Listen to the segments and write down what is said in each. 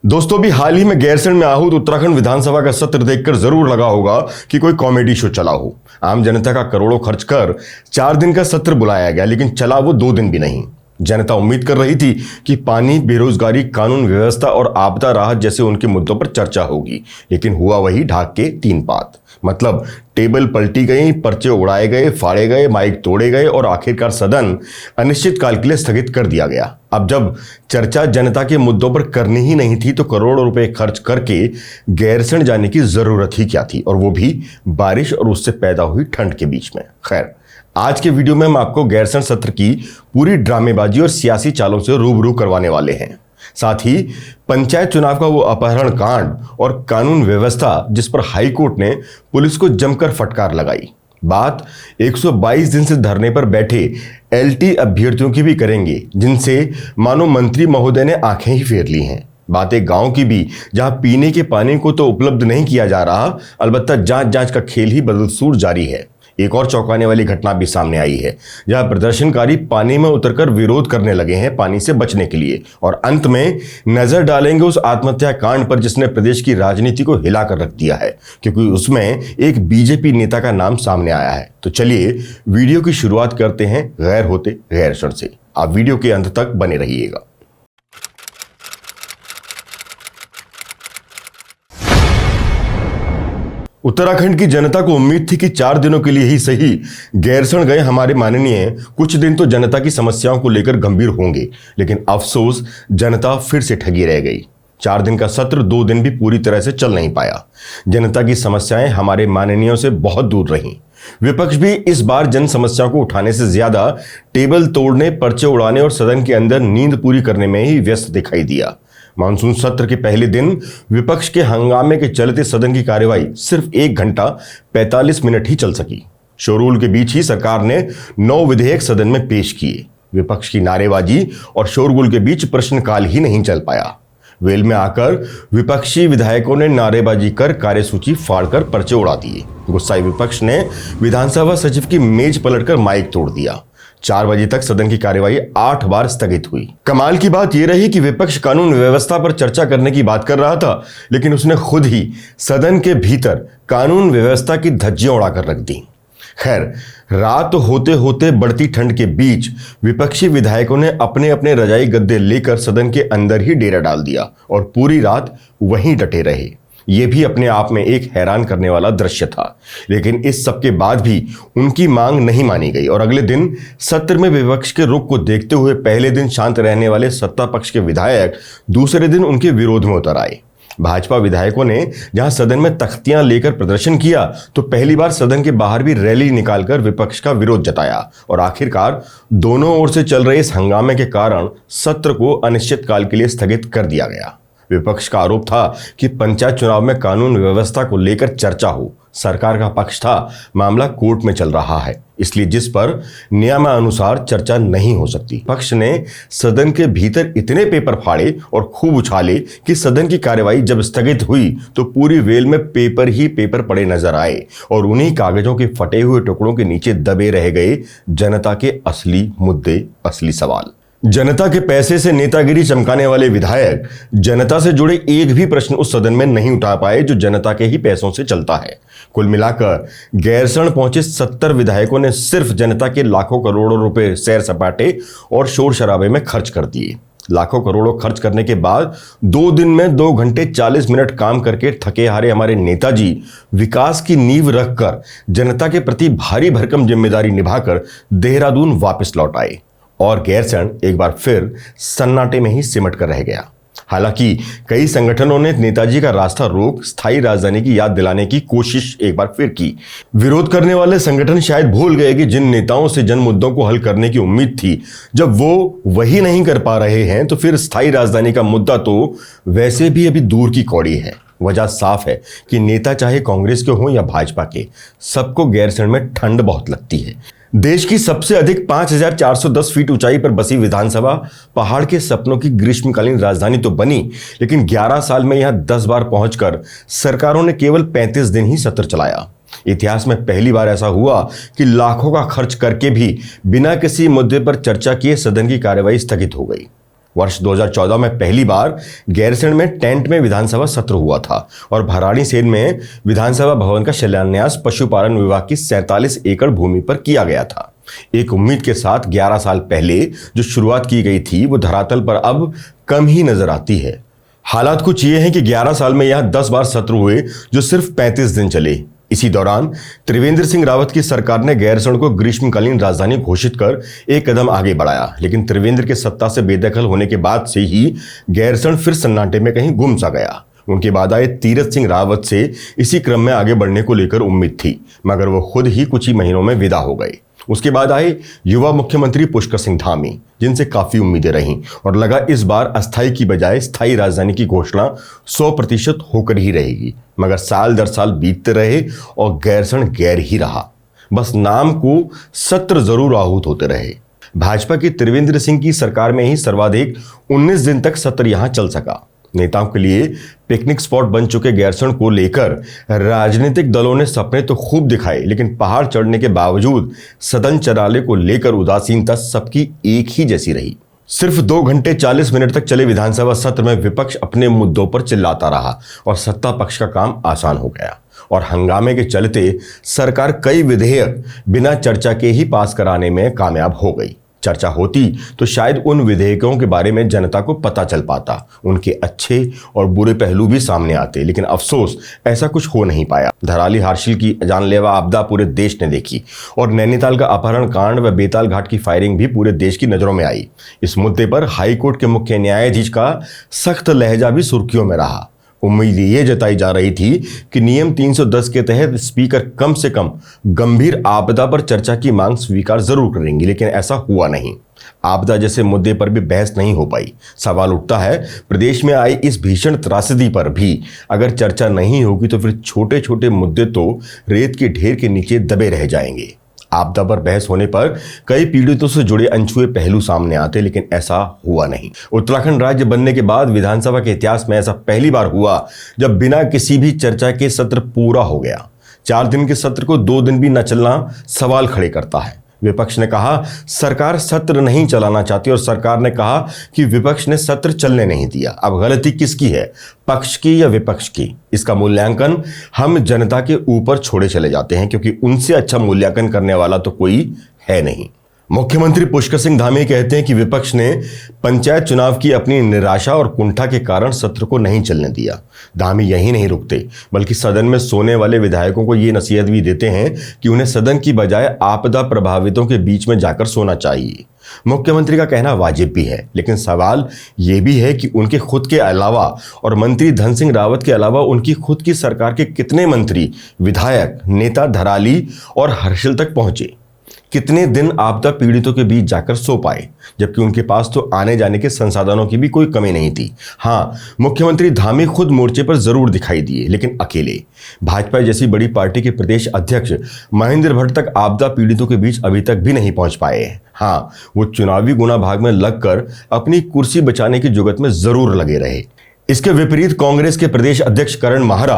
दोस्तों भी हाल ही में गैरसैंण में आहूत उत्तराखंड विधानसभा का सत्र देखकर जरूर लगा होगा कि कोई कॉमेडी शो चला हो। आम जनता का करोड़ों खर्च कर 4 दिन का सत्र बुलाया गया, लेकिन चला वो 2 दिन भी नहीं। जनता उम्मीद कर रही थी कि पानी, बेरोजगारी, कानून व्यवस्था और आपदा राहत जैसे उनके मुद्दों पर चर्चा होगी, लेकिन हुआ वही ढाक के 3 पात। मतलब टेबल पलटी गई, पर्चे उड़ाए गए, फाड़े गए, माइक तोड़े गए और आखिरकार सदन अनिश्चितकाल के लिए स्थगित कर दिया गया। अब जब चर्चा जनता के मुद्दों पर करनी ही नहीं थी तो करोड़ों रुपए खर्च करके गैरसैंण जाने की जरूरत ही क्या थी, और वो भी बारिश और उससे पैदा हुई ठंड के बीच में। खैर, आज के वीडियो में हम आपको गैरसैंण सत्र की पूरी ड्रामेबाजी और सियासी चालों से रूबरू करवाने वाले हैं। साथ ही पंचायत चुनाव का वो अपहरण कांड और कानून व्यवस्था जिस पर हाईकोर्ट ने पुलिस को जमकर फटकार लगाई। बात 122 दिन से धरने पर बैठे एलटी अभ्यर्थियों की भी करेंगे, जिनसे मानो मंत्री महोदय ने आंखें ही फेर ली हैं। बातें गांव की भी, जहां पीने के पानी को तो उपलब्ध नहीं किया जा रहा, अलबत्ता जांच का खेल ही बदसूर जारी है। एक और चौंकाने वाली घटना भी सामने आई है, जहां प्रदर्शनकारी पानी में उतरकर विरोध करने लगे हैं पानी से बचने के लिए। और अंत में नजर डालेंगे उस आत्महत्या कांड पर जिसने प्रदेश की राजनीति को हिलाकर रख दिया है, क्योंकि उसमें एक बीजेपी नेता का नाम सामने आया है। तो चलिए वीडियो की शुरुआत करते हैं गैर होते गैरसैंण से। आप वीडियो के अंत तक बने रहिएगा। उत्तराखंड की जनता को उम्मीद थी कि 4 दिनों के लिए ही सही गैरसैंण गए हमारे माननीय कुछ दिन तो जनता की समस्याओं को लेकर गंभीर होंगे, लेकिन अफसोस जनता फिर से ठगी रह गई। 4 दिन का सत्र 2 दिन भी पूरी तरह से चल नहीं पाया। जनता की समस्याएं हमारे माननीयों से बहुत दूर रहीं। विपक्ष भी इस बार जन समस्याओं को उठाने से ज्यादा टेबल तोड़ने, पर्चे उड़ाने और सदन के अंदर नींद पूरी करने में ही व्यस्त दिखाई दिया। मानसून सत्र के पहले दिन विपक्ष के हंगामे के चलते सदन की कार्यवाही सिर्फ 1 घंटा 45 मिनट ही चल सकी। शोरगुल के बीच ही सरकार ने 9 विधेयक सदन में पेश किए। विपक्ष की नारेबाजी और शोरगुल के बीच प्रश्नकाल ही नहीं चल पाया। वेल में आकर विपक्षी विधायकों ने नारेबाजी कर कार्यसूची फाड़कर पर्चे उड़ा दिए। गुस्साए विपक्ष ने विधानसभा सचिव की मेज पलटकर माइक तोड़ दिया। 4 बजे तक सदन की कार्यवाही 8 बार स्थगित हुई। कमाल की बात यह रही कि विपक्ष कानून व्यवस्था पर चर्चा करने की बात कर रहा था, लेकिन उसने खुद ही सदन के भीतर कानून व्यवस्था की धज्जियां उड़ाकर रख दी। खैर, रात होते होते बढ़ती ठंड के बीच विपक्षी विधायकों ने अपने अपने रजाई गद्दे लेकर सदन के अंदर ही डेरा डाल दिया और पूरी रात वहीं डटे रहे। यह भी अपने आप में एक हैरान करने वाला दृश्य था, लेकिन इस सब के बाद भी उनकी मांग नहीं मानी गई और अगले दिन सत्र में विपक्ष के रुख को देखते हुए पहले दिन शांत रहने वाले सत्ता पक्ष के विधायक दूसरे दिन उनके विरोध में उतर आए। भाजपा विधायकों ने जहां सदन में तख्तियां लेकर प्रदर्शन किया, तो पहली बार सदन के बाहर भी रैली निकालकर विपक्ष का विरोध जताया और आखिरकार दोनों ओर से चल रहे इस हंगामे के कारण सत्र को अनिश्चितकाल के लिए स्थगित कर दिया गया। विपक्ष का आरोप था कि पंचायत चुनाव में कानून व्यवस्था को लेकर चर्चा हो। सरकार का पक्ष था मामला कोर्ट में चल रहा है, इसलिए जिस पर नियमानुसार चर्चा नहीं हो सकती। पक्ष ने सदन के भीतर इतने पेपर फाड़े और खूब उछाले कि सदन की कार्यवाही जब स्थगित हुई तो पूरी वेल में पेपर ही पेपर पड़े नजर आए और उन्हीं कागजों के फटे हुए टुकड़ों के नीचे दबे रह गए जनता के असली मुद्दे, असली सवाल। जनता के पैसे से नेतागिरी चमकाने वाले विधायक जनता से जुड़े एक भी प्रश्न उस सदन में नहीं उठा पाए जो जनता के ही पैसों से चलता है। कुल मिलाकर गैरसैंण पहुंचे 70 विधायकों ने सिर्फ जनता के लाखों करोड़ों रुपए सैर सपाटे और शोर शराबे में खर्च कर दिए। लाखों करोड़ों खर्च करने के बाद 2 दिन में 2 घंटे 40 मिनट काम करके थके हारे हमारे नेताजी विकास की नींव रखकर जनता के प्रति भारी भरकम जिम्मेदारी निभाकर देहरादून वापस लौट आए और गैरसैंण एक बार फिर सन्नाटे में ही सिमट कर रह गया। हालांकि कई संगठनों ने नेताजी का रास्ता रोक स्थायी राजधानी की याद दिलाने की कोशिश एक बार फिर की। विरोध करने वाले संगठन शायद भूल गए कि जिन नेताओं से जन मुद्दों को हल करने की उम्मीद थी, जब वो वही नहीं कर पा रहे हैं तो फिर स्थायी राजधानी का मुद्दा तो वैसे भी अभी दूर की कौड़ी है। वजह साफ है कि नेता चाहे कांग्रेस के हों या भाजपा के, सबको गैरसैंण में ठंड बहुत लगती है। देश की सबसे अधिक 5410 फीट ऊंचाई पर बसी विधानसभा पहाड़ के सपनों की ग्रीष्मकालीन राजधानी तो बनी, लेकिन 11 साल में यहां 10 बार पहुंचकर सरकारों ने केवल 35 दिन ही सत्र चलाया। इतिहास में पहली बार ऐसा हुआ कि लाखों का खर्च करके भी बिना किसी मुद्दे पर चर्चा किए सदन की कार्यवाही स्थगित हो गई। वर्ष 2014 में पहली बार गैरसैंण में टेंट में विधानसभा सत्र हुआ था और भराड़ीसेन में विधानसभा भवन का शिलान्यास पशुपालन विभाग की 47 एकड़ भूमि पर किया गया था। एक उम्मीद के साथ 11 साल पहले जो शुरुआत की गई थी वो धरातल पर अब कम ही नजर आती है। हालात कुछ ये हैं कि 11 साल में यहां 10 बार सत्र हुए जो सिर्फ 35 दिन चले। इसी दौरान त्रिवेंद्र सिंह रावत की सरकार ने गैरसैंण को ग्रीष्मकालीन राजधानी घोषित कर एक कदम आगे बढ़ाया, लेकिन त्रिवेंद्र के सत्ता से बेदखल होने के बाद से ही गैरसैंण फिर सन्नाटे में कहीं गुम सा गया। उनके बाद आए तीरथ सिंह रावत से इसी क्रम में आगे बढ़ने को लेकर उम्मीद थी, मगर वो खुद ही कुछ ही महीनों में विदा हो गए। उसके बाद आए युवा मुख्यमंत्री पुष्कर सिंह धामी, जिनसे काफी उम्मीदें रहीं और लगा इस बार अस्थायी की बजाय स्थायी राजधानी की घोषणा 100% होकर ही रहेगी। मगर साल दर साल बीतते रहे और गैरसैंण गैर ही रहा। बस नाम को सत्र जरूर आहूत होते रहे। भाजपा की त्रिवेंद्र सिंह की सरकार में ही सर्वाधिक 19 दिन तक सत्र यहां चल सका। नेताओं के लिए पिकनिक स्पॉट बन चुके गैरसैंण को लेकर राजनीतिक दलों ने सपने तो खूब दिखाए, लेकिन पहाड़ चढ़ने के बावजूद सदन चलाने को लेकर उदासीनता सबकी एक ही जैसी रही। सिर्फ 2 घंटे 40 मिनट तक चले विधानसभा सत्र में विपक्ष अपने मुद्दों पर चिल्लाता रहा और सत्ता पक्ष का काम आसान हो गया और हंगामे के चलते सरकार कई विधेयक बिना चर्चा के ही पास कराने में कामयाब हो गई। चर्चा होती तो शायद उन विधेयकों के बारे में जनता को पता चल पाता, उनके अच्छे और बुरे पहलू भी सामने आते, लेकिन अफसोस ऐसा कुछ हो नहीं पाया। धराली हार्शिल की जानलेवा आपदा पूरे देश ने देखी और नैनीताल का अपहरण कांड व बेताल घाट की फायरिंग भी पूरे देश की नजरों में आई। इस मुद्दे पर हाईकोर्ट के मुख्य न्यायाधीश का सख्त लहजा भी सुर्खियों में रहा। उम्मीद ये जताई जा रही थी कि नियम 310 के तहत स्पीकर कम से कम गंभीर आपदा पर चर्चा की मांग स्वीकार जरूर करेंगी, लेकिन ऐसा हुआ नहीं। आपदा जैसे मुद्दे पर भी बहस नहीं हो पाई। सवाल उठता है, प्रदेश में आई इस भीषण त्रासदी पर भी अगर चर्चा नहीं होगी तो फिर छोटे छोटे मुद्दे तो रेत के ढेर के नीचे दबे रह जाएंगे। आपदा पर बहस होने पर कई पीड़ितों से जुड़े अनछुए पहलू सामने आते, लेकिन ऐसा हुआ नहीं। उत्तराखंड राज्य बनने के बाद विधानसभा के इतिहास में ऐसा पहली बार हुआ जब बिना किसी भी चर्चा के सत्र पूरा हो गया। 4 दिन के सत्र को 2 दिन भी न चलना सवाल खड़े करता है। विपक्ष ने कहा सरकार सत्र नहीं चलाना चाहती और सरकार ने कहा कि विपक्ष ने सत्र चलने नहीं दिया। अब गलती किसकी है, पक्ष की या विपक्ष की? इसका मूल्यांकन हम जनता के ऊपर छोड़े चले जाते हैं, क्योंकि उनसे अच्छा मूल्यांकन करने वाला तो कोई है नहीं। मुख्यमंत्री पुष्कर सिंह धामी कहते हैं कि विपक्ष ने पंचायत चुनाव की अपनी निराशा और कुंठा के कारण सत्र को नहीं चलने दिया। धामी यही नहीं रुकते, बल्कि सदन में सोने वाले विधायकों को ये नसीहत भी देते हैं कि उन्हें सदन की बजाय आपदा प्रभावितों के बीच में जाकर सोना चाहिए। मुख्यमंत्री का कहना वाजिब भी है, लेकिन सवाल ये भी है कि उनके खुद के अलावा और मंत्री धन सिंह रावत के अलावा उनकी खुद की सरकार के कितने मंत्री, विधायक, नेता धराली और हर्षिल तक पहुंचे? कितने दिन आपदा पीड़ितों के बीच जाकर सो पाए, जबकि उनके पास तो आने जाने के संसाधनों की भी कोई कमी नहीं थी। हाँ, मुख्यमंत्री धामी खुद मोर्चे पर जरूर दिखाई दिए, लेकिन अकेले। भाजपा जैसी बड़ी पार्टी के प्रदेश अध्यक्ष महेंद्र भट्ट तक आपदा पीड़ितों के बीच अभी तक भी नहीं पहुंच पाए हैं। हाँ, वो चुनावी गुना भाग में लगकर अपनी कुर्सी बचाने की जुगत में जरूर लगे रहे। इसके विपरीत कांग्रेस के प्रदेश अध्यक्ष करण माहरा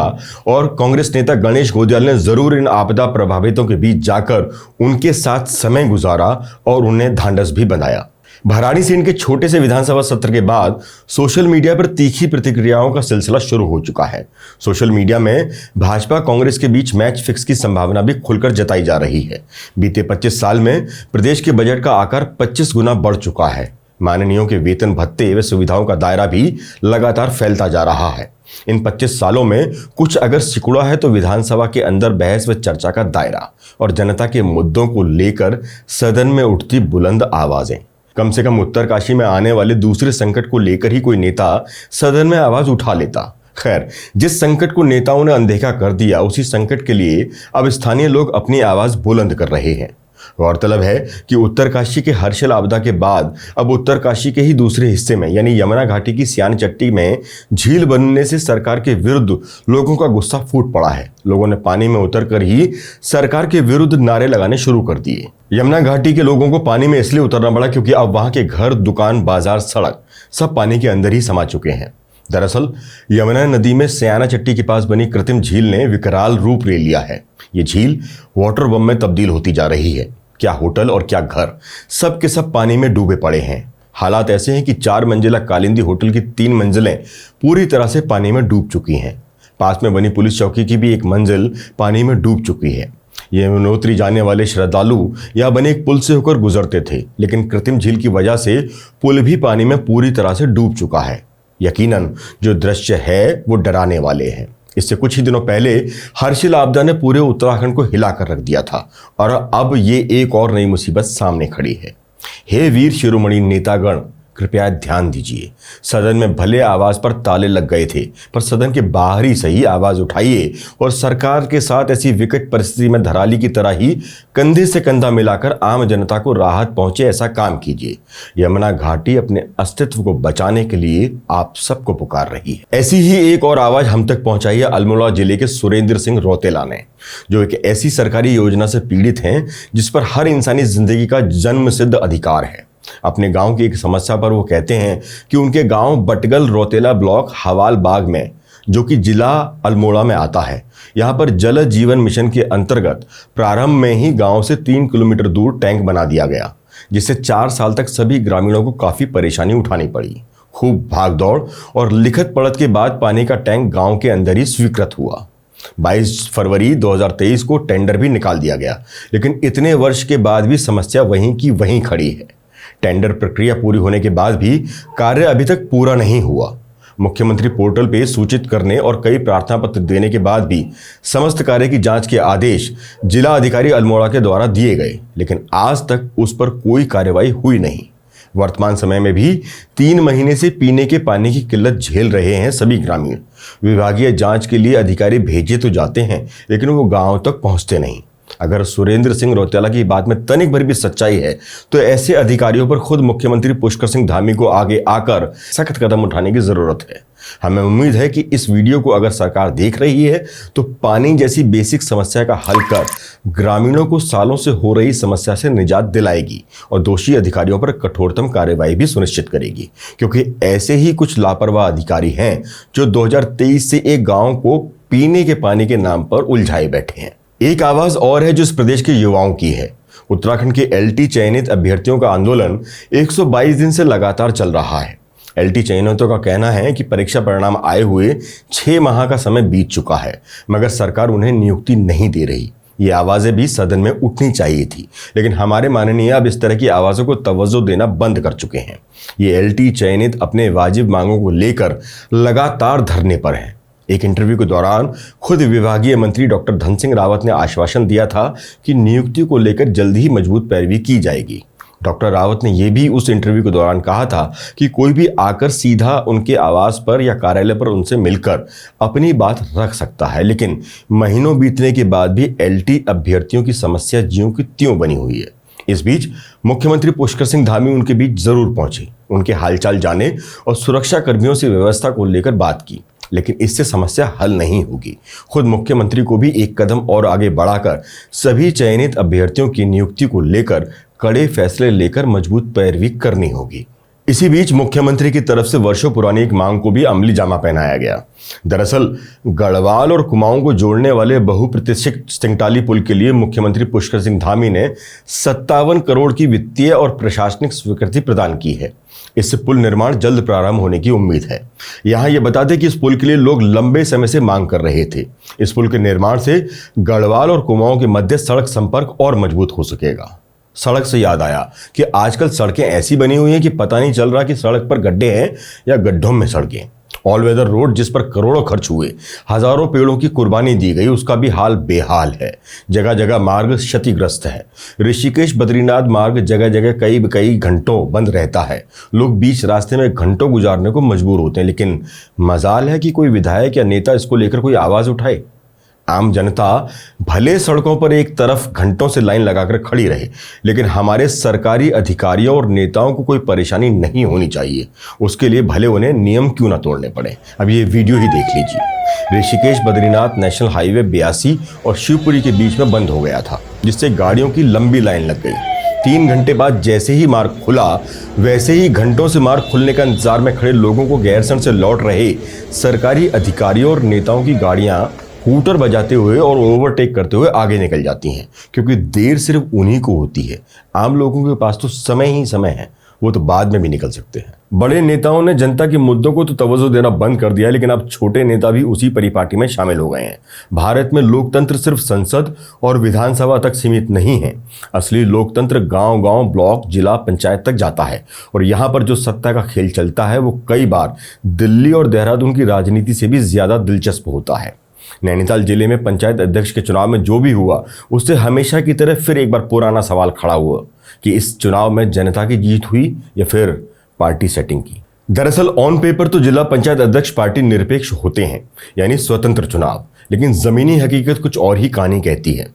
और कांग्रेस नेता गणेश गोदियाल ने जरूर इन आपदा प्रभावितों के बीच जाकर उनके साथ समय गुजारा और उन्हें ढांढस भी बंधाया। भराड़ीसेन के छोटे से विधानसभा सत्र के बाद सोशल मीडिया पर तीखी प्रतिक्रियाओं का सिलसिला शुरू हो चुका है। सोशल मीडिया में भाजपा कांग्रेस के बीच मैच फिक्स की संभावना भी खुलकर जताई जा रही है। बीते 25 साल में प्रदेश के बजट का आकार 25 गुना बढ़ चुका है। माननीयों के वेतन भत्ते व सुविधाओं का दायरा भी लगातार फैलता जा रहा है। इन 25 सालों में कुछ अगर सिकुड़ा है तो विधानसभा के अंदर बहस व चर्चा का दायरा और जनता के मुद्दों को लेकर सदन में उठती बुलंद आवाजें। कम से कम उत्तरकाशी में आने वाले दूसरे संकट को लेकर ही कोई नेता सदन में आवाज उठा लेता। खैर, जिस संकट को नेताओं ने अनदेखा कर दिया, उसी संकट के लिए अब स्थानीय लोग अपनी आवाज बुलंद कर रहे हैं। गौरतलब है कि उत्तरकाशी के हर्षिल आपदा के बाद अब उत्तरकाशी के ही दूसरे हिस्से में यानी यमुना घाटी की सियान चट्टी में झील बनने से सरकार के विरुद्ध लोगों का गुस्सा फूट पड़ा है। लोगों ने पानी में उतरकर ही सरकार के विरुद्ध नारे लगाने शुरू कर दिए। यमुना घाटी के लोगों को पानी में इसलिए उतरना पड़ा क्योंकि अब वहां के घर, दुकान, बाजार, सड़क सब पानी के अंदर ही समा चुके हैं। दरअसल यमुना नदी में सयाना चट्टी के पास बनी कृत्रिम झील ने विकराल रूप ले लिया है। ये झील वाटर बम में तब्दील होती जा रही है। क्या होटल और क्या घर, सब के सब पानी में डूबे पड़े हैं। हालात ऐसे हैं कि 4 मंजिला कालिंदी होटल की 3 मंजिलें पूरी तरह से पानी में डूब चुकी हैं। पास में बनी पुलिस चौकी की भी एक मंजिल पानी में डूब चुकी है। यमुनोत्री जाने वाले श्रद्धालु यहाँ बने एक पुल से होकर गुजरते थे, लेकिन कृत्रिम झील की वजह से पुल भी पानी में पूरी तरह से डूब चुका है। यकीनन जो दृश्य है वो डराने वाले हैं। इससे कुछ ही दिनों पहले हर्षिल आपदा ने पूरे उत्तराखंड को हिलाकर रख दिया था और अब ये एक और नई मुसीबत सामने खड़ी है। हे वीर शिरोमणि नेतागण, कृपया ध्यान दीजिए। सदन में भले आवाज पर ताले लग गए थे, पर सदन के बाहर ही सही आवाज उठाइए और सरकार के साथ ऐसी विकट परिस्थिति में धराली की तरह ही कंधे से कंधा मिलाकर आम जनता को राहत पहुंचे, ऐसा काम कीजिए। यमुना घाटी अपने अस्तित्व को बचाने के लिए आप सबको पुकार रही है। ऐसी ही एक और आवाज हम तक पहुंचाई है अल्मोड़ा जिले के सुरेंद्र सिंह रौतेला ने, जो एक ऐसी सरकारी योजना से पीड़ित हैं जिस पर हर इंसानी जिंदगी का जन्मसिद्ध अधिकार है। अपने गांव की एक समस्या पर वो कहते हैं कि उनके गांव बटगल रौतेला ब्लॉक हवाल बाग में, जो कि जिला अल्मोड़ा में आता है, यहां पर जल जीवन मिशन के अंतर्गत प्रारंभ में ही गांव से 3 किलोमीटर दूर टैंक बना दिया गया, जिससे 4 साल तक सभी ग्रामीणों को काफी परेशानी उठानी पड़ी। खूब भागदौड़ और लिखत पढ़त के बाद पानी का टैंक गांव के अंदर ही स्वीकृत हुआ। 22 फरवरी 2023 को टेंडर भी निकाल दिया गया, लेकिन इतने वर्ष के बाद भी समस्या वहीं की वहीं खड़ी है। टेंडर प्रक्रिया पूरी होने के बाद भी कार्य अभी तक पूरा नहीं हुआ। मुख्यमंत्री पोर्टल पे सूचित करने और कई प्रार्थना पत्र देने के बाद भी समस्त कार्य की जांच के आदेश जिला अधिकारी अल्मोड़ा के द्वारा दिए गए, लेकिन आज तक उस पर कोई कार्यवाही हुई नहीं। वर्तमान समय में भी 3 महीने से पीने के पानी की किल्लत झेल रहे हैं सभी ग्रामीण। विभागीय जांच के लिए अधिकारी भेजे तो जाते हैं, लेकिन वो गांव तक पहुंचते नहीं। अगर सुरेंद्र सिंह रौतेला की बात में तनिक भर भी सच्चाई है, तो ऐसे अधिकारियों पर खुद मुख्यमंत्री पुष्कर सिंह धामी को आगे आकर सख्त कदम उठाने की जरूरत है। हमें उम्मीद है कि इस वीडियो को अगर सरकार देख रही है तो पानी जैसी बेसिक समस्या का हल कर ग्रामीणों को सालों से हो रही समस्या से निजात दिलाएगी और दोषी अधिकारियों पर कठोरतम कार्रवाई भी सुनिश्चित करेगी, क्योंकि ऐसे ही कुछ लापरवाह अधिकारी हैं जो 2023 से एक गांव को पीने के पानी के नाम पर उलझाए बैठे हैं। एक आवाज और है जो इस प्रदेश के युवाओं की है। उत्तराखंड के एलटी चयनित अभ्यर्थियों का आंदोलन 122 दिन से लगातार चल रहा है। एलटी चयनितों का कहना है कि परीक्षा परिणाम आए हुए 6 माह का समय बीत चुका है, मगर सरकार उन्हें नियुक्ति नहीं दे रही। ये आवाजें भी सदन में उठनी चाहिए थी, लेकिन हमारे माननीय अब इस तरह की आवाजों को तवज्जो देना बंद कर चुके हैं। ये एलटी चयनित अपने वाजिब मांगों को लेकर लगातार धरने पर हैं। एक इंटरव्यू के दौरान खुद विभागीय मंत्री डॉक्टर धन सिंह रावत ने आश्वासन दिया था कि नियुक्ति को लेकर जल्द ही मजबूत पैरवी की जाएगी। डॉक्टर रावत ने यह भी उस इंटरव्यू के दौरान कहा था कि कोई भी आकर सीधा उनके आवास पर या कार्यालय पर उनसे मिलकर अपनी बात रख सकता है, लेकिन महीनों बीतने के बाद भी एलटी अभ्यर्थियों की समस्या ज्यों की त्यों बनी हुई है। इस बीच मुख्यमंत्री पुष्कर सिंह धामी उनके बीच जरूर पहुंचे, उनके हालचाल जाने और सुरक्षा कर्मियों से व्यवस्था को लेकर बात की, लेकिन इससे समस्या हल नहीं होगी। खुद मुख्यमंत्री को भी एक कदम और आगे बढ़ाकर सभी चयनित अभ्यर्थियों की नियुक्ति को लेकर कड़े फैसले लेकर मजबूत पैरवी करनी होगी। इसी बीच मुख्यमंत्री की तरफ से वर्षों पुरानी एक मांग को भी अमली जामा पहनाया गया। दरअसल गढ़वाल और कुमाऊं को जोड़ने वाले बहुप्रतीक्षित सिंगटाली पुल के लिए मुख्यमंत्री पुष्कर सिंह धामी ने 57 करोड़ की वित्तीय और प्रशासनिक स्वीकृति प्रदान की है। इससे पुल निर्माण जल्द प्रारंभ होने की उम्मीद है। यहाँ ये बता दें कि इस पुल के लिए लोग लंबे समय से मांग कर रहे थे। इस पुल के निर्माण से गढ़वाल और कुमाऊं के मध्य सड़क संपर्क और मजबूत हो सकेगा। सड़क से याद आया कि आजकल सड़कें ऐसी बनी हुई हैं कि पता नहीं चल रहा कि सड़क पर गड्ढे हैं या गड्ढों में सड़कें। ऑल वेदर रोड जिस पर करोड़ों खर्च हुए, हजारों पेड़ों की कुर्बानी दी गई, उसका भी हाल बेहाल है। जगह जगह मार्ग क्षतिग्रस्त है। ऋषिकेश बद्रीनाथ मार्ग जगह जगह कई घंटों बंद रहता है। लोग बीच रास्ते में घंटों गुजारने को मजबूर होते हैं, लेकिन मजाल है कि कोई विधायक या नेता इसको लेकर कोई आवाज उठाए। आम जनता भले सड़कों पर एक तरफ घंटों से लाइन लगाकर खड़ी रहे, लेकिन हमारे सरकारी अधिकारियों और नेताओं को कोई परेशानी नहीं होनी चाहिए। उसके लिए भले उन्हें नियम क्यों ना तोड़ने पड़े। अब ये वीडियो ही देख लीजिए। ऋषिकेश बद्रीनाथ नेशनल हाईवे 82 और शिवपुरी के बीच में बंद हो गया था, जिससे गाड़ियों की लंबी लाइन लग गई। 3 घंटे बाद जैसे ही मार्ग खुला, वैसे ही घंटों से मार्ग खुलने का इंतजार में खड़े लोगों को गैरसैंण से लौट रहे सरकारी अधिकारियों और नेताओं की गाड़ियां हूटर बजाते हुए और ओवरटेक करते हुए आगे निकल जाती हैं, क्योंकि देर सिर्फ उन्हीं को होती है। आम लोगों के पास तो समय ही समय है। वो तो बाद में भी निकल सकते हैं। बड़े नेताओं ने जनता के मुद्दों को तो तवज्जो देना बंद कर दिया है, लेकिन अब छोटे नेता भी उसी परिपाटी में शामिल हो गए हैं। भारत में लोकतंत्र सिर्फ संसद और विधानसभा तक सीमित नहीं है। असली लोकतंत्र गांव-गांव, ब्लॉक, जिला, पंचायत तक जाता है और यहाँ पर जो सत्ता का खेल चलता है वो कई बार दिल्ली और देहरादून की राजनीति से भी ज्यादा दिलचस्प होता है। नैनीताल जिले में पंचायत अध्यक्ष के चुनाव में जो भी हुआ, उससे हमेशा की तरह फिर एक बार पुराना सवाल खड़ा हुआ कि इस चुनाव में जनता की जीत हुई या फिर पार्टी सेटिंग की। दरअसल ऑन पेपर तो जिला पंचायत अध्यक्ष पार्टी निरपेक्ष होते हैं, यानी स्वतंत्र चुनाव, लेकिन जमीनी हकीकत कुछ और ही कहानी कहती है।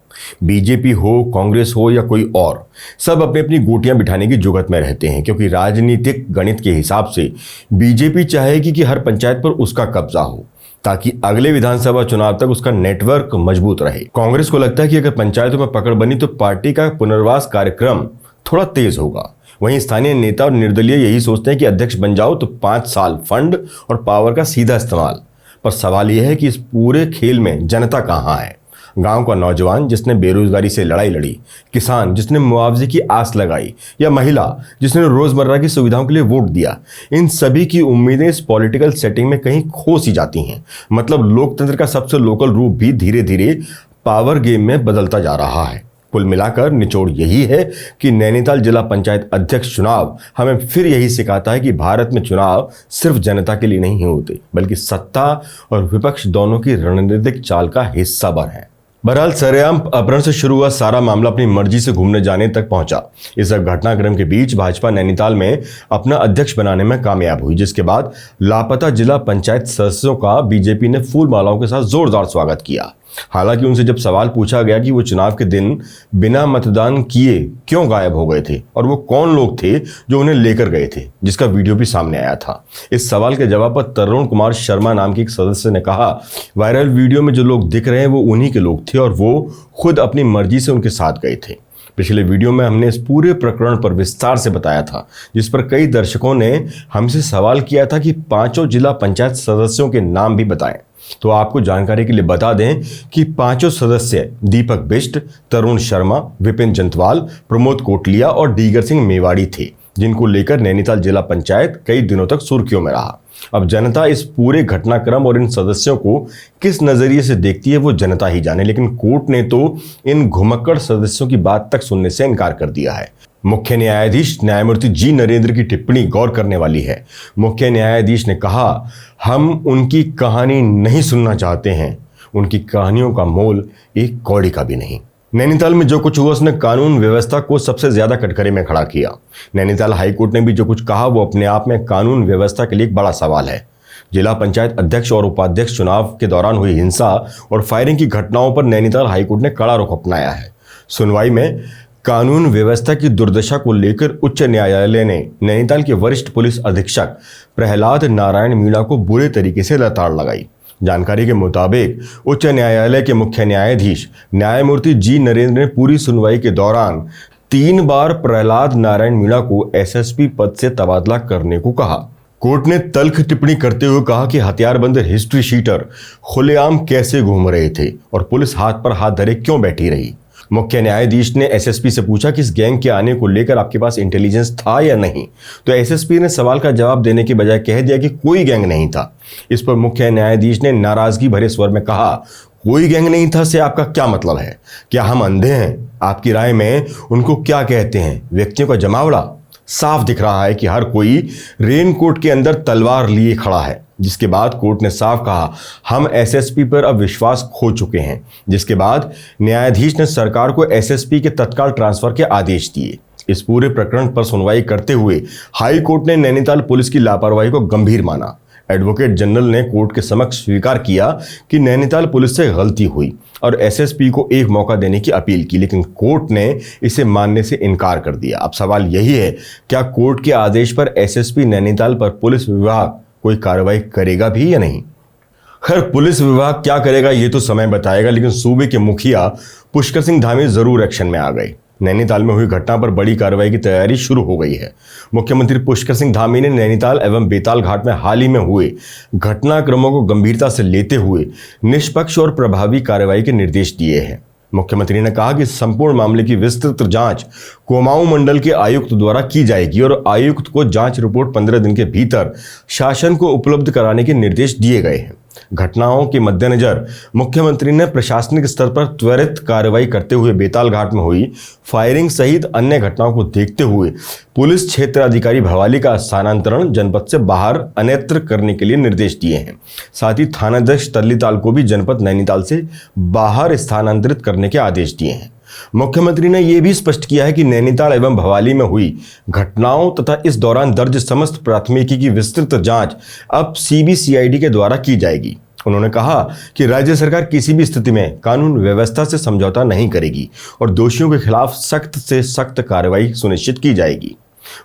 बीजेपी हो, कांग्रेस हो या कोई और, सब अपनी अपनी गोटियां बिठाने की जुगत में रहते हैं, क्योंकि राजनीतिक गणित के हिसाब से बीजेपी चाहेगी कि हर पंचायत पर उसका कब्जा हो ताकि अगले विधानसभा चुनाव तक उसका नेटवर्क मजबूत रहे। कांग्रेस को लगता है कि अगर पंचायतों में पकड़ बनी तो पार्टी का पुनर्वास कार्यक्रम थोड़ा तेज होगा। वहीं स्थानीय नेता और निर्दलीय यही सोचते हैं कि अध्यक्ष बन जाओ तो 5 साल फंड और पावर का सीधा इस्तेमाल। पर सवाल यह है कि इस पूरे खेल में जनता कहाँ है? गांव का नौजवान जिसने बेरोजगारी से लड़ाई लड़ी, किसान जिसने मुआवजे की आस लगाई, या महिला जिसने रोजमर्रा की सुविधाओं के लिए वोट दिया, इन सभी की उम्मीदें इस पॉलिटिकल सेटिंग में कहीं खो सी जाती हैं। मतलब लोकतंत्र का सबसे लोकल रूप भी धीरे धीरे पावर गेम में बदलता जा रहा है। कुल मिलाकर निचोड़ यही है कि नैनीताल जिला पंचायत अध्यक्ष चुनाव हमें फिर यही सिखाता है कि भारत में चुनाव सिर्फ जनता के लिए नहीं होते, बल्कि सत्ता और विपक्ष दोनों की रणनीतिक चाल का हिस्सा बन है। बहरहाल सरेआम अपहरण से शुरू हुआ सारा मामला अपनी मर्जी से घूमने जाने तक पहुंचा। इस घटनाक्रम के बीच भाजपा नैनीताल में अपना अध्यक्ष बनाने में कामयाब हुई, जिसके बाद लापता जिला पंचायत सदस्यों का बीजेपी ने फूल मालाओं के साथ जोरदार स्वागत किया। हालांकि उनसे जब सवाल पूछा गया कि वो चुनाव के दिन बिना मतदान किए क्यों गायब हो गए थे और वो कौन लोग थे जो उन्हें लेकर गए थे, जिसका वीडियो भी सामने आया था, इस सवाल के जवाब पर तरुण कुमार शर्मा नाम के एक सदस्य ने कहा, वायरल वीडियो में जो लोग दिख रहे हैं वो उन्हीं के लोग थे और वो खुद अपनी मर्जी से उनके साथ गए थे। पिछले वीडियो में हमने इस पूरे प्रकरण पर विस्तार से बताया था, जिस पर कई दर्शकों ने हमसे सवाल किया था कि 5 जिला पंचायत सदस्यों के नाम भी बताएं। तो आपको जानकारी के लिए बता दें कि 5 सदस्य दीपक बिष्ट, तरुण शर्मा, विपिन जंतवाल, प्रमोद कोटलिया और दीगर सिंह मेवाड़ी थे, जिनको लेकर नैनीताल जिला पंचायत कई दिनों तक सुर्खियों में रहा। अब जनता इस पूरे घटनाक्रम और इन सदस्यों को किस नजरिए से देखती है वो जनता ही जाने, लेकिन कोर्ट ने तो इन घुमक्कड़ सदस्यों की बात तक सुनने से इनकार कर दिया है। मुख्य न्यायाधीश न्यायमूर्ति जी नरेंद्र की टिप्पणी गौर करने वाली है। मुख्य न्यायाधीश ने कहा, हम उनकी कहानी नहीं सुनना चाहते हैं, उनकी कहानियों का मोल एक कौड़ी का भी नहीं। नैनीताल में जो कुछ हुआ उसने कानून व्यवस्था को सबसे ज्यादा कटघरे में खड़ा किया। नैनीताल हाईकोर्ट ने भी जो कुछ कहा वो अपने आप में कानून व्यवस्था के लिए एक बड़ा सवाल है। जिला पंचायत अध्यक्ष और उपाध्यक्ष चुनाव के दौरान हुई हिंसा और फायरिंग की घटनाओं पर नैनीताल हाईकोर्ट ने कड़ा रुख अपनाया है। सुनवाई में कानून व्यवस्था की दुर्दशा को लेकर उच्च न्यायालय ने नैनीताल के वरिष्ठ पुलिस अधीक्षक प्रहलाद नारायण मीणा को बुरे तरीके से लताड़ लगाई। जानकारी के मुताबिक उच्च न्यायालय के मुख्य न्यायाधीश न्यायमूर्ति जी नरेंद्र ने पूरी सुनवाई के दौरान 3 बार प्रहलाद नारायण मीणा को एसएसपी पद से तबादला करने को कहा। कोर्ट ने तल्ख टिप्पणी करते हुए कहा कि हथियारबंद हिस्ट्री शीटर खुलेआम कैसे घूम रहे थे और पुलिस हाथ पर हाथ धरे क्यों बैठी रही। मुख्य न्यायाधीश ने एसएसपी से पूछा कि इस गैंग के आने को लेकर आपके पास इंटेलिजेंस था या नहीं, तो एसएसपी ने सवाल का जवाब देने के बजाय कह दिया कि कोई गैंग नहीं था। इस पर मुख्य न्यायाधीश ने नाराजगी भरे स्वर में कहा, कोई गैंग नहीं था से आपका क्या मतलब है? क्या हम अंधे हैं? आपकी राय में उनको क्या कहते हैं, व्यक्तियों का जमावड़ा? साफ दिख रहा है कि हर कोई रेनकोट के अंदर तलवार लिए खड़ा है। जिसके बाद कोर्ट ने साफ कहा, हम एसएसपी पर अब विश्वास खो चुके हैं। जिसके बाद न्यायाधीश ने सरकार को एसएसपी के तत्काल ट्रांसफर के आदेश दिए। इस पूरे प्रकरण पर सुनवाई करते हुए हाई कोर्ट ने नैनीताल पुलिस की लापरवाही को गंभीर माना। एडवोकेट जनरल ने कोर्ट के समक्ष स्वीकार किया कि नैनीताल पुलिस से गलती हुई और एसएसपी को एक मौका देने की अपील की, लेकिन कोर्ट ने इसे मानने से इनकार कर दिया। अब सवाल यही है, क्या कोर्ट के आदेश पर एसएसपी नैनीताल पर पुलिस विभाग कोई कार्रवाई करेगा भी या नहीं? खैर, पुलिस विभाग क्या करेगा ये तो समय बताएगा, लेकिन सूबे के मुखिया पुष्कर सिंह धामी जरूर एक्शन में आ गए। नैनीताल में हुई घटना पर बड़ी कार्रवाई की तैयारी शुरू हो गई है। मुख्यमंत्री पुष्कर सिंह धामी ने नैनीताल एवं बेताल घाट में हाल ही में हुए घटनाक्रमों को गंभीरता से लेते हुए निष्पक्ष और प्रभावी कार्रवाई के निर्देश दिए हैं। मुख्यमंत्री ने कहा कि संपूर्ण मामले की विस्तृत जांच कुमाऊं मंडल के आयुक्त द्वारा की जाएगी और आयुक्त को जांच रिपोर्ट 15 दिन के भीतर शासन को उपलब्ध कराने के निर्देश दिए गए हैं। घटनाओं के मद्देनजर मुख्यमंत्री ने प्रशासनिक स्तर पर त्वरित कार्रवाई करते हुए बेताल घाट में हुई फायरिंग सहित अन्य घटनाओं को देखते हुए पुलिस क्षेत्राधिकारी भवाली का स्थानांतरण जनपद से बाहर अन्यत्र करने के लिए निर्देश दिए हैं। साथ ही थानाध्यक्ष तल्लीताल को भी जनपद नैनीताल से बाहर स्थानांतरित करने के आदेश दिए हैं। मुख्यमंत्री ने यह भी स्पष्ट किया है कि नैनीताल एवं भवाली में हुई घटनाओं तथा इस दौरान दर्ज समस्त प्राथमिकी की विस्तृत जांच अब सीबीसीआईडी के द्वारा की जाएगी। उन्होंने कहा कि राज्य सरकार किसी भी स्थिति में कानून व्यवस्था से समझौता नहीं करेगी और दोषियों के खिलाफ सख्त से सख्त कार्रवाई सुनिश्चित की जाएगी।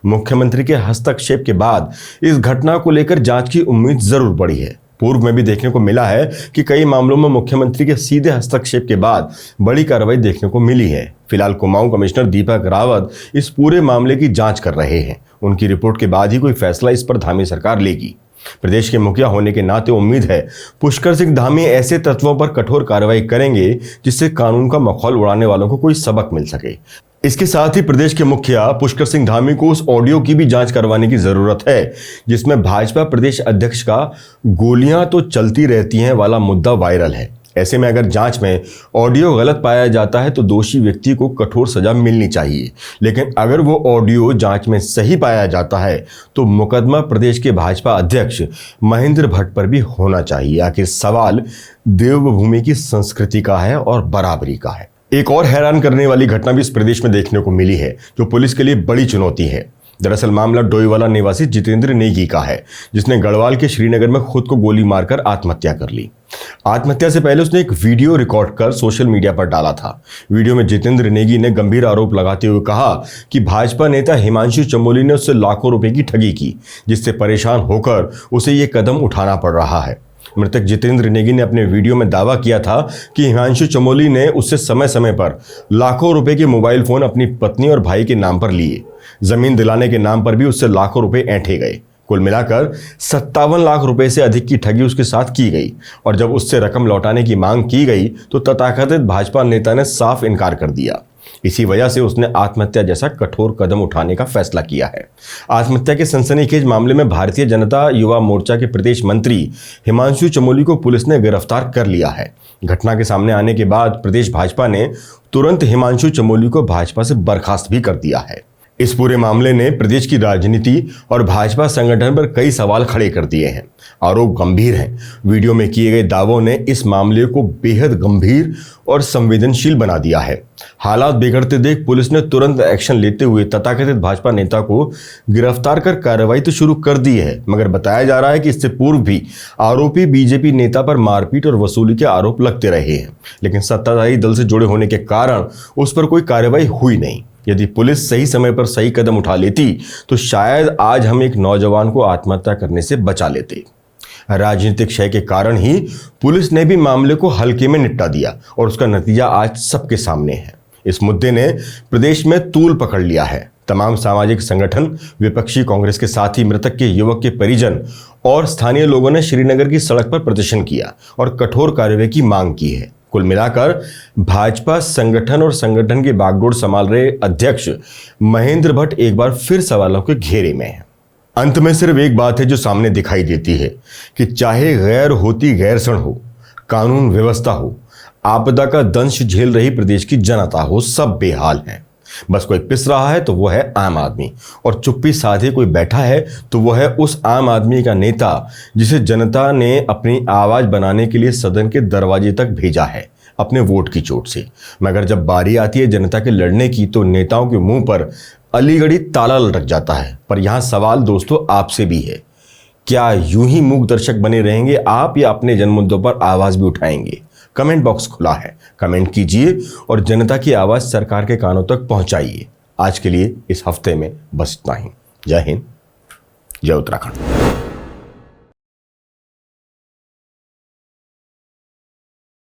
मुख्यमंत्री के हस्तक्षेप के बाद इस घटना को लेकर जांच की उम्मीद जरूर बढ़ी है। पूर्व में भी देखने को मिला है कि कई मामलों में मुख्यमंत्री के सीधे हस्तक्षेप के बाद बड़ी कार्रवाई देखने को मिली है। फिलहाल कुमाऊं कमिश्नर दीपक रावत इस पूरे मामले की जांच कर रहे हैं। उनकी रिपोर्ट के बाद ही कोई फैसला इस पर धामी सरकार लेगी। प्रदेश के मुखिया होने के नाते उम्मीद है पुष्कर सिंह धामी ऐसे तत्वों पर कठोर कार्रवाई करेंगे जिससे कानून का मखौल उड़ाने वालों को कोई सबक मिल सके। इसके साथ ही प्रदेश के मुखिया पुष्कर सिंह धामी को उस ऑडियो की भी जांच करवाने की जरूरत है जिसमें भाजपा प्रदेश अध्यक्ष का गोलियां तो चलती रहती हैं वाला मुद्दा वायरल है। ऐसे में अगर जांच में ऑडियो गलत पाया जाता है तो दोषी व्यक्ति को कठोर सजा मिलनी चाहिए, लेकिन अगर वो ऑडियो जांच में सही पाया जाता है तो मुकदमा प्रदेश के भाजपा अध्यक्ष महेंद्र भट्ट पर भी होना चाहिए। आखिर सवाल देवभूमि की संस्कृति का है और बराबरी का है। एक और हैरान करने वाली घटना भी इस प्रदेश में देखने को मिली है जो पुलिस के लिए बड़ी चुनौती है। दरअसल मामला डोईवाला निवासी जितेंद्र नेगी का है जिसने गढ़वाल के श्रीनगर में खुद को गोली मारकर आत्महत्या कर ली। आत्महत्या से पहले उसने एक वीडियो रिकॉर्ड कर सोशल मीडिया पर डाला था। वीडियो में जितेंद्र नेगी ने गंभीर आरोप लगाते हुए कहा कि भाजपा नेता हिमांशु चमोली ने उससे लाखों रुपए की ठगी की, जिससे परेशान होकर उसे ये कदम उठाना पड़ रहा है। मृतक जितेंद्र नेगी ने अपने वीडियो में दावा किया था कि हिमांशु चमोली ने उससे समय समय पर लाखों रुपए के मोबाइल फोन अपनी पत्नी और भाई के नाम पर लिए। जमीन दिलाने के नाम पर भी उससे लाखों रुपए ऐंठे गए। कुल मिलाकर 57 लाख रुपए से अधिक की ठगी उसके साथ की गई और जब उससे रकम लौटाने की मांग की गई तो तथाकथित भाजपा नेता ने साफ इनकार कर दिया। इसी वजह से उसने आत्महत्या जैसा कठोर कदम उठाने का फैसला किया है। आत्महत्या के सनसनीखेज मामले में भारतीय जनता युवा मोर्चा के प्रदेश मंत्री हिमांशु चमोली को पुलिस ने गिरफ्तार कर लिया है। घटना के सामने आने के बाद प्रदेश भाजपा ने तुरंत हिमांशु चमोली को भाजपा से बर्खास्त भी कर दिया है। इस पूरे मामले ने प्रदेश की राजनीति और भाजपा संगठन पर कई सवाल खड़े कर दिए हैं। आरोप गंभीर हैं। वीडियो में किए गए दावों ने इस मामले को बेहद गंभीर और संवेदनशील बना दिया है। हालात बिगड़ते देख पुलिस ने तुरंत एक्शन लेते हुए तथाकथित भाजपा नेता को गिरफ्तार कर कार्रवाई तो शुरू कर दी है, मगर बताया जा रहा है कि इससे पूर्व भी आरोपी बीजेपी नेता पर मारपीट और वसूली के आरोप लगते रहे हैं, लेकिन सत्ताधारी दल से जुड़े होने के कारण उस पर कोई कार्रवाई हुई नहीं। यदि पुलिस सही समय पर सही कदम उठा लेती तो शायद आज हम एक नौजवान को आत्महत्या करने से बचा लेते। राजनीतिक क्षय के कारण ही पुलिस ने भी मामले को हल्के में निपटा दिया और उसका नतीजा आज सबके सामने है। इस मुद्दे ने प्रदेश में तूल पकड़ लिया है। तमाम सामाजिक संगठन, विपक्षी कांग्रेस के साथ ही मृतक के युवक के परिजन और स्थानीय लोगों ने श्रीनगर की सड़क पर प्रदर्शन किया और कठोर कार्रवाई की मांग की है। कुल मिलाकर भाजपा संगठन और संगठन की बागडोर संभाल रहे अध्यक्ष महेंद्र भट्ट एक बार फिर सवालों के घेरे में हैं। अंत में सिर्फ एक बात है जो सामने दिखाई देती है कि चाहे गैर होती गैरसण हो, कानून व्यवस्था हो, आपदा का दंश झेल रही प्रदेश की जनता हो, सब बेहाल है। बस कोई पिस रहा है तो वो है आम आदमी, और चुप्पी साधे कोई बैठा है तो वो है उस आम आदमी का नेता जिसे जनता ने अपनी आवाज बनाने के लिए सदन के दरवाजे तक भेजा है अपने वोट की चोट से। मगर जब बारी आती है जनता के लड़ने की तो नेताओं के मुंह पर अलीगढ़ी ताला लटक जाता है। पर यहां सवाल दोस्तों आपसे भी है, क्या यूं ही मूक दर्शक बने रहेंगे आप या अपने जन मुद्दों पर आवाज भी उठाएंगे? कमेंट बॉक्स खुला है, कमेंट कीजिए और जनता की आवाज सरकार के कानों तक पहुंचाइए। आज के लिए इस हफ्ते में बस इतना ही। जय हिंद, जय उत्तराखंड।